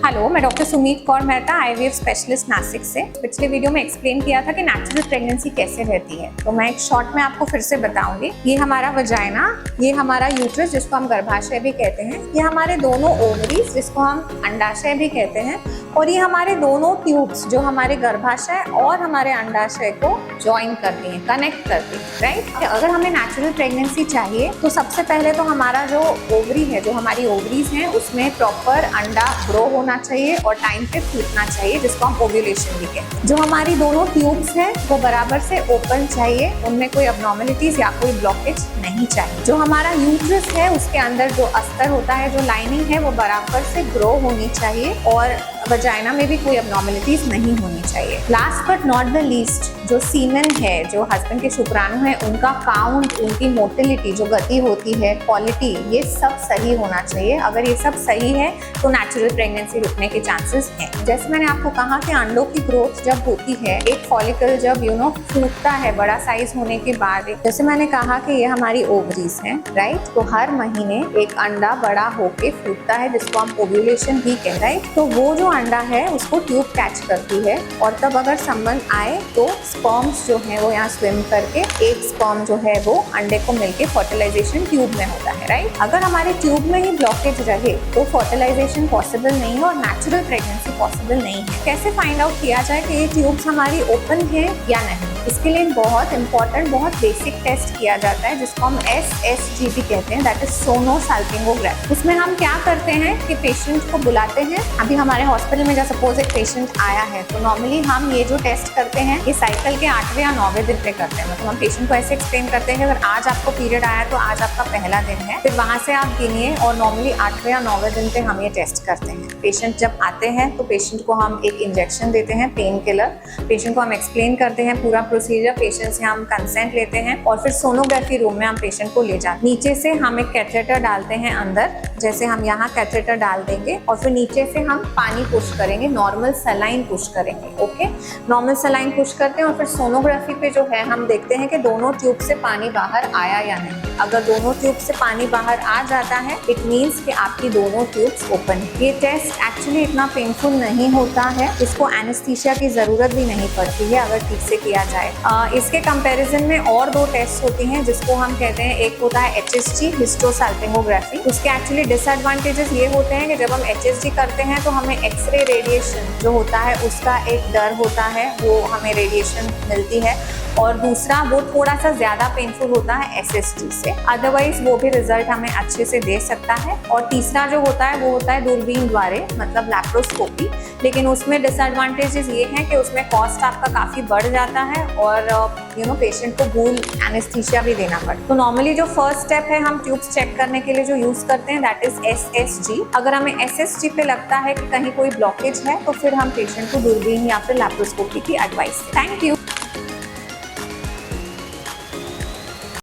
Hello, मैं doctor Sumeet Kaur Mehta, IVF specialist Nashik से। पिछले वीडियो में एक्सप्लेन किया था कि नेचुरल प्रेगनेंसी कैसे रहती है, तो मैं एक शॉर्ट में आपको फिर से बताऊंगी। ये हमारा वजाइना, ये हमारा यूट्रस जिसको हम गर्भाशय भी कहते हैं, ये हमारे दोनों ओवरीज जिसको हम अंडाशय भी कहते हैं, और ये हमारे दोनों ट्यूब्स जो हमारे गर्भाशय और हमारे अंडाशय को ज्वाइन करती हैं, कनेक्ट करती हैं, राइट। अगर हमें नेचुरल प्रेगनेंसी चाहिए तो सबसे पहले तो हमारा जो ओवरी है, जो हमारी ओवरीज हैं, उसमें प्रॉपर अंडा ग्रो होना चाहिए और टाइम पे फूटना चाहिए, जिसको हम ओव्यूलेशन भी कहते हैं। जो हमारी दोनों ट्यूब्स हैं वो बराबर से ओपन चाहिए, उनमें कोई अबनॉर्मलिटीज या कोई ब्लॉकेज नहीं चाहिए। जो हमारा यूट्रस है उसके अंदर जो अस्तर होता है, जो लाइनिंग है, वो बराबर से ग्रो होनी चाहिए और वजाइना में भी कोई अबनॉर्मलिटीज नहीं होनी चाहिए। Last but not the least, जो सीमेन है, जो हस्बैंड के शुक्राणु हैं, उनका काउंट, उनकी मोटिलिटी, जो गति होती है, क्वालिटी, ये सब सही होना चाहिए। अगर ये सब सही है तो नेचुरल प्रेगनेंसी रुकने के चांसेस हैं। जैसे मैंने आपको कहा कि अंडों की ग्रोथ जब होती है, एक फॉलिकल जब फूटता है बड़ा साइज होने के बाद, जैसे मैंने कहा कि ये हमारी ओवरीज हैं, राइट। तो हर महीने एक अंडा बड़ा होके फूटता है, जिसको हम ओव्यूलेशन भी कहते हैं, राइट। तो वो जो अंडा है उसको ट्यूब कैच करती है और तब अगर संबंध आए तो स्पर्म्स जो है वो यहाँ स्विम करके एक स्पर्म जो है वो अंडे को मिलके फर्टिलाइजेशन ट्यूब में होता है, राइट। अगर हमारे ट्यूब में ही ब्लॉकेज रहे तो फर्टिलाइजेशन पॉसिबल नहीं है और नेचुरल प्रेगनेंसी पॉसिबल नहीं है। कैसे फाइंड आउट किया जाए कि ये ट्यूब्स हमारी ओपन है या नहीं? इसके लिए बहुत इंपॉर्टेंट, बहुत बेसिक टेस्ट किया जाता है, जिसको हम SSG भी कहते हैं, दैट इज सोनो साल्पिंगोग्राफी। उसमें हम क्या करते हैं कि पेशेंट को बुलाते हैं। अभी हमारे हॉस्पिटल में जब सपोज एक पेशेंट आया है तो नॉर्मली हम ये जो टेस्ट करते हैं ये साइकिल के 8वें या 9वें दिन पे करते हैं। मतलब हम पेशेंट को ऐसे एक्सप्लेन करते हैं कि अगर आज आपको पीरियड आया तो आज आपका पहला दिन है, फिर वहां से आप गिनिए, और नॉर्मली 8वें या 9वें दिन पे हम ये टेस्ट करते हैं। पेशेंट जब आते हैं तो पेशेंट को हम एक इंजेक्शन देते हैं, पेन किलर। पेशेंट को हम एक्सप्लेन करते हैं पूरा प्रोसीजर, पेशेंट से हम कंसेंट लेते हैं और फिर सोनोग्राफी रूम में हम पेशेंट को ले जाते हैं। नीचे से हम एक कैथेटर डालते हैं अंदर, जैसे हम यहाँ कैथेटर डाल देंगे, और फिर नीचे से हम पानी पुश करेंगे, नॉर्मल सलाइन पुश करेंगे, ओके। नॉर्मल सलाइन पुश करते हैं और फिर सोनोग्राफी पे जो है हम देखते हैं कि दोनों ट्यूब से पानी बाहर आया या नहीं। अगर दोनों ट्यूब से पानी बाहर आ जाता है, इट मीन्स कि आपकी दोनों ट्यूब्स ओपन है। ये टेस्ट एक्चुअली इतना पेनफुल नहीं होता है, इसको एनेस्थीसिया की जरूरत भी नहीं पड़ती है अगर ठीक से किया जाए। इसके कंपैरिजन में और दो टेस्ट होती हैं जिसको हम कहते हैं, एक होता है HSG, हिस्टोसाल्पिंगोग्राफी। उसके एक्चुअली डिसएडवांटेजेस ये होते हैं कि जब हम HSG करते हैं तो हमें एक्सरे रेडिएशन जो होता है उसका एक डर होता है, वो हमें रेडिएशन मिलती है, और दूसरा वो थोड़ा सा ज्यादा पेनफुल होता है SSG से, अदरवाइज वो भी रिजल्ट हमें अच्छे से दे सकता है। और तीसरा जो होता है वो होता है दूरबीन द्वारे, मतलब लैप्रोस्कोपी, लेकिन उसमें डिसएडवांटेजेस ये हैं कि उसमें कॉस्ट आपका काफी बढ़ जाता है और पेशेंट को भूल एनेस्थीसिया भी देना पड़ता है। तो नॉर्मली जो फर्स्ट स्टेप है हम ट्यूब्स चेक करने के लिए जो यूज करते हैं, दैट इज SSG। अगर हमें SSG पे लगता है कि कहीं कोई ब्लॉकेज है तो फिर हम पेशेंट को दूरबीन या फिर लैप्रोस्कोपी की एडवाइस। Thank you.